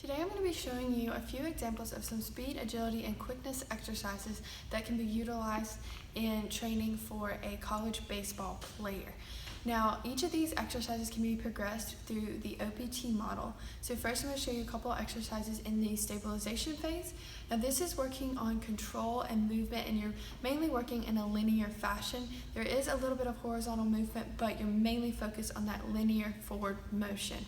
Today I'm going to be showing you a few examples of some speed, agility, and quickness exercises that can be utilized in training for a college baseball player. Now, each of these exercises can be progressed through the OPT model. So first I'm going to show you a couple of exercises in the stabilization phase. Now this is working on control and movement, and you're mainly working in a linear fashion. There is a little bit of horizontal movement, but you're mainly focused on that linear forward motion.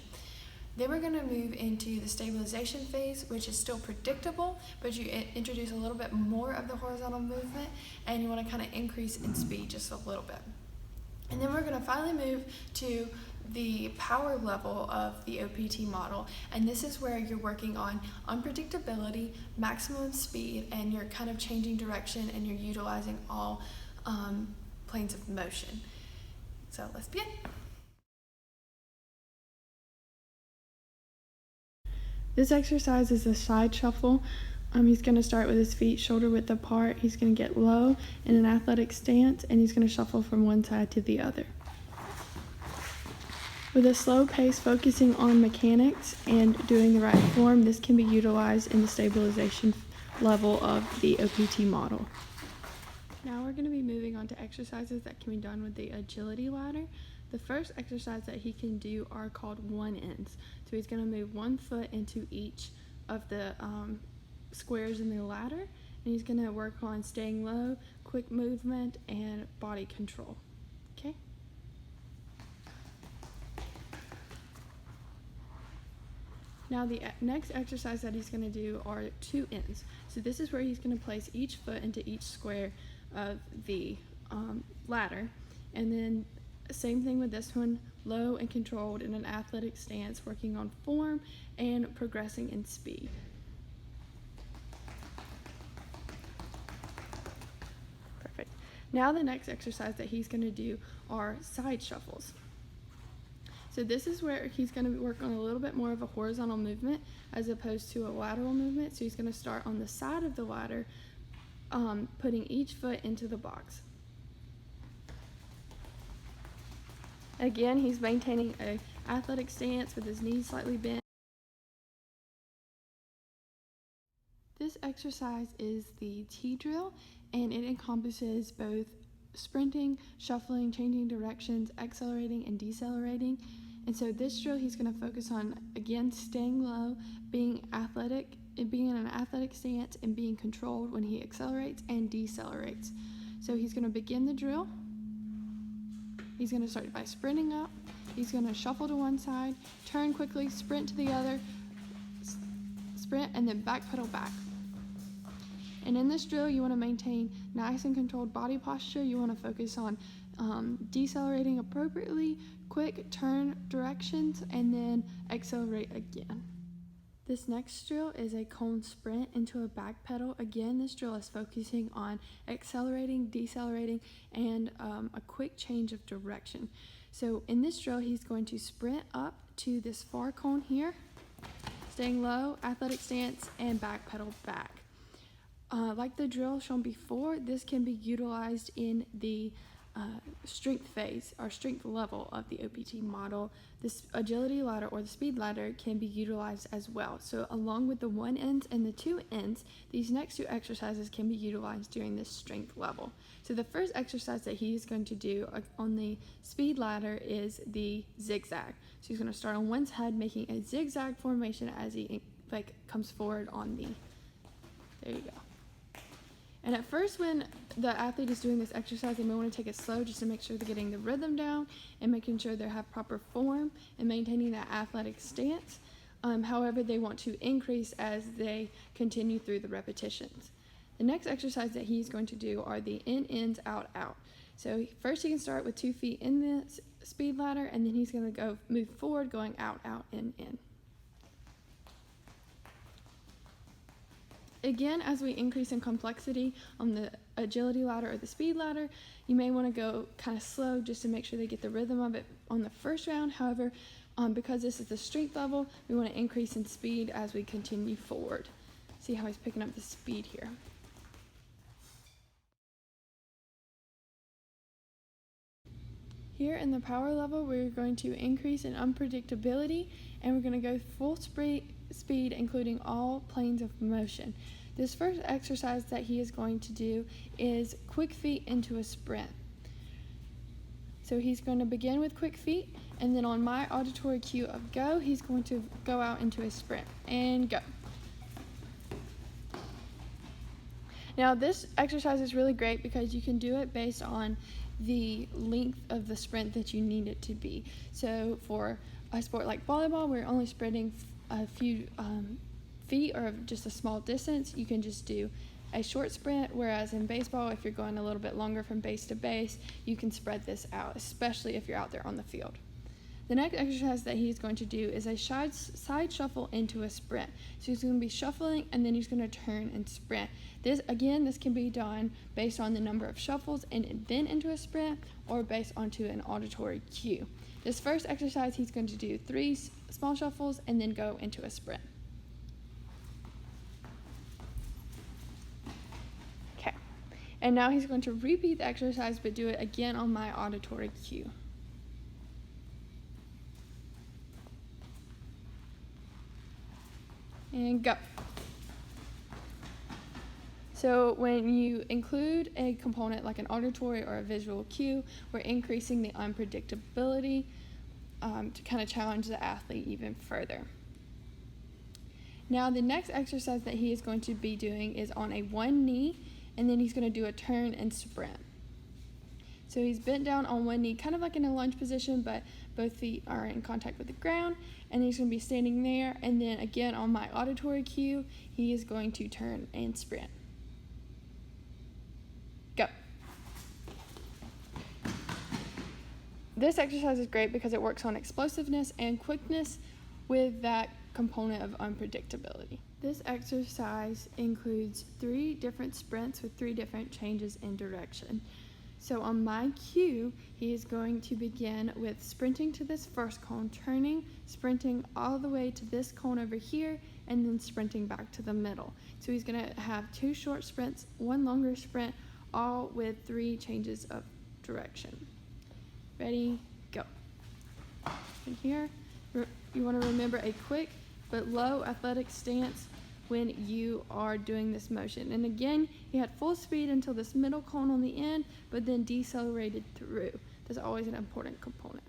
Then we're going to move into the stabilization phase, which is still predictable, but you introduce a little bit more of the horizontal movement, and you want to kind of increase in speed just a little bit. And then we're going to finally move to the power level of the OPT model, and this is where you're working on unpredictability, maximum speed, and you're kind of changing direction, and you're utilizing all planes of motion. So let's begin. This exercise is a side shuffle. He's going to start with his feet shoulder width apart. He's going to get low in an athletic stance, and he's going to shuffle from one side to the other. With a slow pace, focusing on mechanics and doing the right form, this can be utilized in the stabilization level of the OPT model. Now we're going to be moving on to exercises that can be done with the agility ladder. The first exercise that he can do are called one-ends. So he's going to move one foot into each of the squares in the ladder, and he's going to work on staying low, quick movement, and body control. Okay? Now the next exercise that he's going to do are two ends. So this is where he's going to place each foot into each square of the ladder, and then same thing with this one, low and controlled in an athletic stance, working on form and progressing in speed. Perfect. Now the next exercise that he's going to do are side shuffles. So this is where he's going to work on a little bit more of a horizontal movement as opposed to a lateral movement. So he's going to start on the side of the ladder, putting each foot into the box. Again, he's maintaining an athletic stance with his knees slightly bent. This exercise is the T drill, and it encompasses both sprinting, shuffling, changing directions, accelerating, and decelerating. And so this drill, he's going to focus on, again, staying low, being athletic, and being in an athletic stance, and being controlled when he accelerates and decelerates. So he's going to begin the drill. He's going to start by sprinting up. He's going to shuffle to one side, turn quickly, sprint to the other, sprint, and then backpedal back. And in this drill, you want to maintain nice and controlled body posture. You want to focus on decelerating appropriately, quick turn directions, and then accelerate again. This next drill is a cone sprint into a back pedal. Again, this drill is focusing on accelerating, decelerating, and a quick change of direction. So in this drill, he's going to sprint up to this far cone here, staying low, athletic stance, and back pedal back. Like the drill shown before, this can be utilized in the strength phase or strength level of the OPT model. This agility ladder or the speed ladder can be utilized as well. So along with the one ends and the two ends, these next two exercises can be utilized during this strength level. So the first exercise that he's going to do on the speed ladder is the zigzag. So he's going to start on one side, making a zigzag formation as he comes forward on the, there you go. And at first, when the athlete is doing this exercise, they may want to take it slow just to make sure they're getting the rhythm down and making sure they have proper form and maintaining that athletic stance. However, they want to increase as they continue through the repetitions. The next exercise that he's going to do are the in-ins, out-out. So first he can start with 2 feet in the speed ladder, and then he's going to move forward, going out, out, in. Again, as we increase in complexity on the agility ladder or the speed ladder, you may want to go kind of slow just to make sure they get the rhythm of it on the first round. However, because this is the strength level, we want to increase in speed as we continue forward. See how he's picking up the speed here. Here in the power level, we're going to increase in unpredictability, and we're going to go full speed, including all planes of motion. This first exercise that he is going to do is quick feet into a sprint. So he's going to begin with quick feet, and then on my auditory cue of go, he's going to go out into a sprint, and go. Now this exercise is really great because you can do it based on the length of the sprint that you need it to be. So for a sport like volleyball, we're only sprinting a few feet or just a small distance. You can just do a short sprint, whereas in baseball, if you're going a little bit longer from base to base, you can spread this out, especially if you're out there on the field. The next exercise that he's going to do is a side shuffle into a sprint. So he's going to be shuffling and then he's going to turn and sprint. This can be done based on the number of shuffles and then into a sprint, or based onto an auditory cue. This first exercise, he's going to do 3 small shuffles and then go into a sprint. Okay, and now he's going to repeat the exercise but do it again on my auditory cue. And go. So when you include a component like an auditory or a visual cue, we're increasing the unpredictability to kind of challenge the athlete even further. Now the next exercise that he is going to be doing is on a one knee, and then he's going to do a turn and sprint. So he's bent down on one knee, kind of like in a lunge position, but both feet are in contact with the ground, and he's going to be standing there, and then again on my auditory cue, he is going to turn and sprint. Go. This exercise is great because it works on explosiveness and quickness with that component of unpredictability. This exercise includes 3 different sprints with 3 different changes in direction. So on my cue, he is going to begin with sprinting to this first cone, turning, sprinting all the way to this cone over here, and then sprinting back to the middle. So he's going to have 2 short sprints, 1 longer sprint, all with 3 changes of direction. Ready, go. And here, you want to remember a quick but low athletic stance when you are doing this motion. And again, he had full speed until this middle cone on the end, but then decelerated through. That's always an important component.